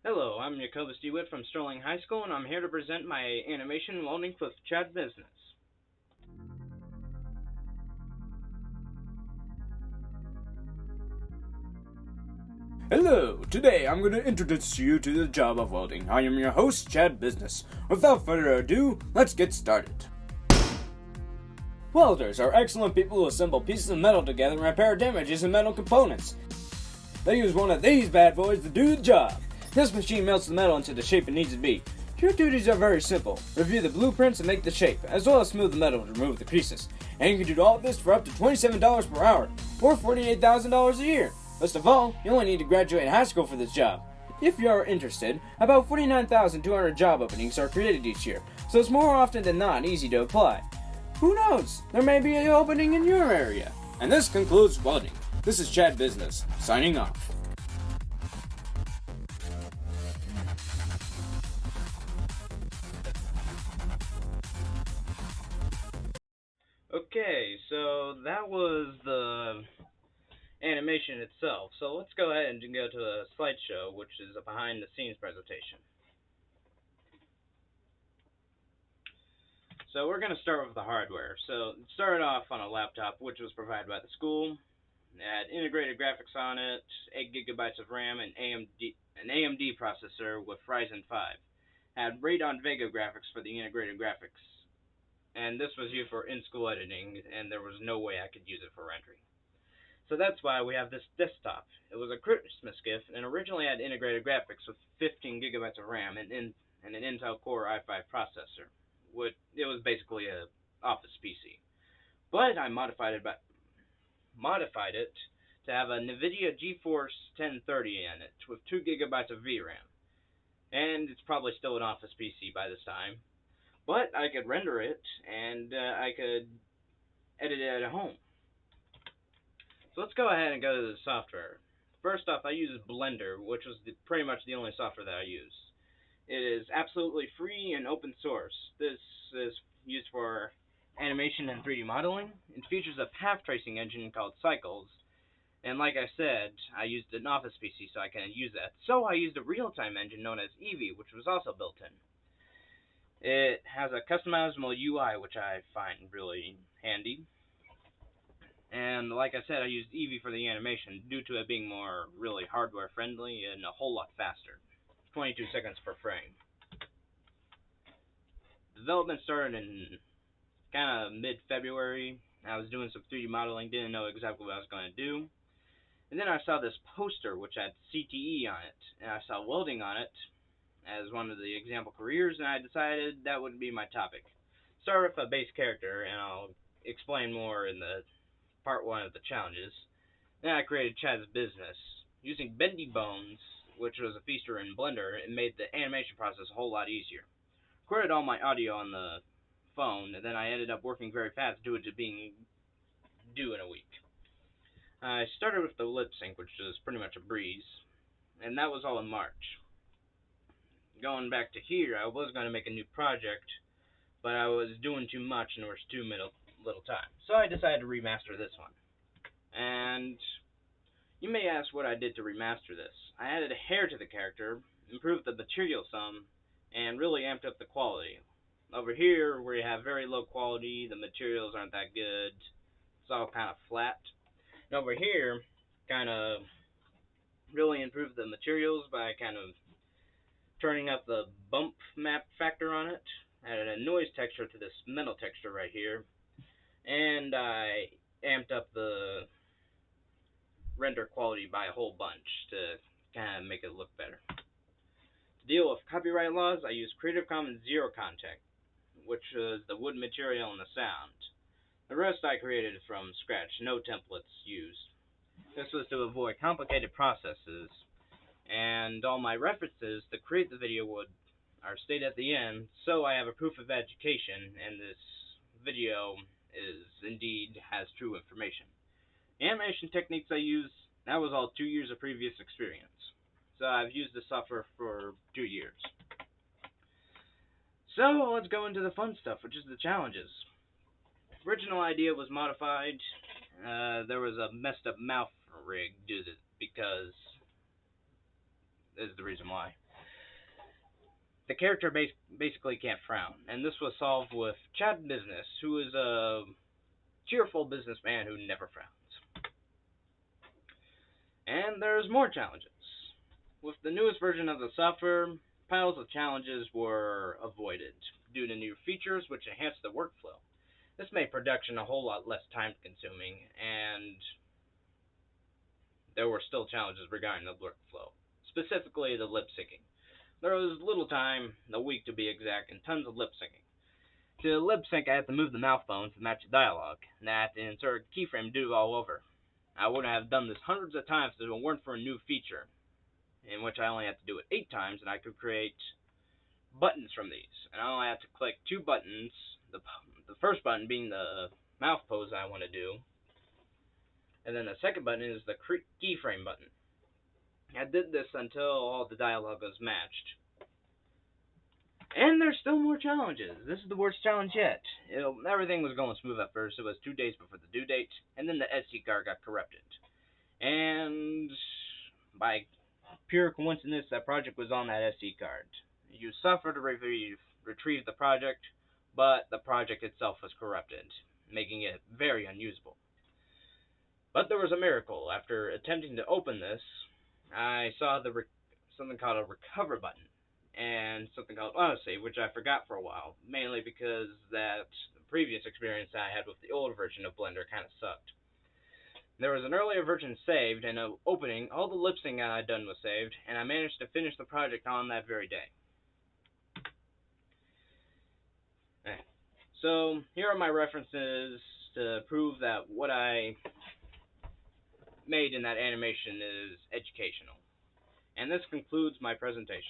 Hello, I'm Jacobus deWit from Sterling High School, and I'm here to present my animation welding with Chad Business. Hello, today I'm going to introduce you to the job of welding. I am your host, Chad Business. Without further ado, let's get started. Welders are excellent people who assemble pieces of metal together and repair damages in metal components. They use one of these bad boys to do the job. This machine melts the metal into the shape it needs to be. Your duties are very simple. Review the blueprints and make the shape, as well as smooth the metal to remove the creases. And you can do all this for up to $27 per hour, or $48,000 a year. Best of all, you only need to graduate high school for this job. If you are interested, about 49,200 job openings are created each year, so it's more often than not easy to apply. Who knows? There may be an opening in your area. And this concludes welding. This is Chad Business, signing off. Okay, so that was the animation itself. So let's go ahead and go to the slideshow, which is a behind the scenes presentation. So we're going to start with the hardware. So it started off on a laptop, which was provided by the school. It had integrated graphics on it, 8 gigabytes of RAM, and AMD processor with Ryzen 5. Had Radeon Vega graphics for the integrated graphics, and this was used for in-school editing, and there was no way I could use it for rendering. So that's why we have this desktop. It was a Christmas gift, and originally had integrated graphics with 15 gigabytes of RAM and an Intel Core i5 processor. It was basically a office PC. But I modified it to have a NVIDIA GeForce 1030 in it with 2 gigabytes of VRAM. And it's probably still an office PC by this time. But I could render it, and I could edit it at home. So let's go ahead and go to the software. First off, I use Blender, which was pretty much the only software that I use. It is absolutely free and open source. This is used for animation and 3D modeling. It features a path tracing engine called Cycles. And like I said, I used an Office PC, so I couldn't use that. So I used a real-time engine known as Eevee, which was also built in. It has a customizable UI, which I find really handy. And like I said, I used Eevee for the animation due to it being more really hardware friendly and a whole lot faster. 22 seconds per frame. Development started in kind of mid-February. I was doing some 3D modeling, didn't know exactly what I was going to do. And then I saw this poster which had CTE on it, and I saw welding on it as one of the example careers, and I decided that would be my topic. Start with a base character, and I'll explain more in the part 1 of the challenges. Then I created Chad's Business. Using Bendy Bones, which was a feature in Blender, it made the animation process a whole lot easier. Recorded all my audio on the phone, and then I ended up working very fast due to being due in a week. I started with the lip sync, which was pretty much a breeze, and that was all in March. Going back to here, I was going to make a new project, but I was doing too much and there was too little time. So I decided to remaster this one. And you may ask what I did to remaster this. I added a hair to the character, improved the material some, and really amped up the quality. Over here, where you have very low quality, the materials aren't that good. It's all kind of flat. And over here, kind of really improved the materials by kind of turning up the bump map factor on it. Added a noise texture to this metal texture right here. And I amped up the render quality by a whole bunch to kind of make it look better. To deal with copyright laws, I used Creative Commons Zero Contact, which was the wood material and the sound. The rest I created from scratch, no templates used. This was to avoid complicated processes, and all my references to create the video are stated at the end, so I have a proof of education, and this video indeed has true information. The animation techniques I use, that was all 2 years of previous experience. So I've used this software for 2 years. So let's go into the fun stuff, which is the challenges. The original idea was modified. There was a messed up mouth rig because this is the reason why. the character basically can't frown, and this was solved with Chad Business, who is a cheerful businessman who never frowns. And there's more challenges. With the newest version of the software, piles of challenges were avoided due to new features which enhanced the workflow. This made production a whole lot less time consuming, and there were still challenges regarding the workflow, specifically the lip syncing. There was little time, a week to be exact, and tons of lip syncing. To lip sync, I had to move the mouth bones to match the dialogue, and I had to insert a keyframe to do it all over. I wouldn't have done this hundreds of times if it weren't for a new feature, in which I only had to do it 8 times, and I could create buttons from these. And I only had to click 2 buttons, the first button being the mouth pose I want to do, and then the second button is the keyframe button. I did this until all the dialogue was matched. And there's still more challenges. This is the worst challenge yet. Everything was going smooth at first. It was 2 days before the due date, and then the SD card got corrupted. And by pure coincidence, that project was on that SD card. You used software to retrieve the project, but the project itself was corrupted, making it very unusable. But there was a miracle. After attempting to open this, I saw something called a recover button and something called autosave, which I forgot for a while, mainly because the previous experience I had with the old version of Blender kind of sucked. There was an earlier version saved, and opening, all the lip syncing I had done was saved, and I managed to finish the project on that very day. So here are my references to prove that what I made in that animation is educational. And this concludes my presentation.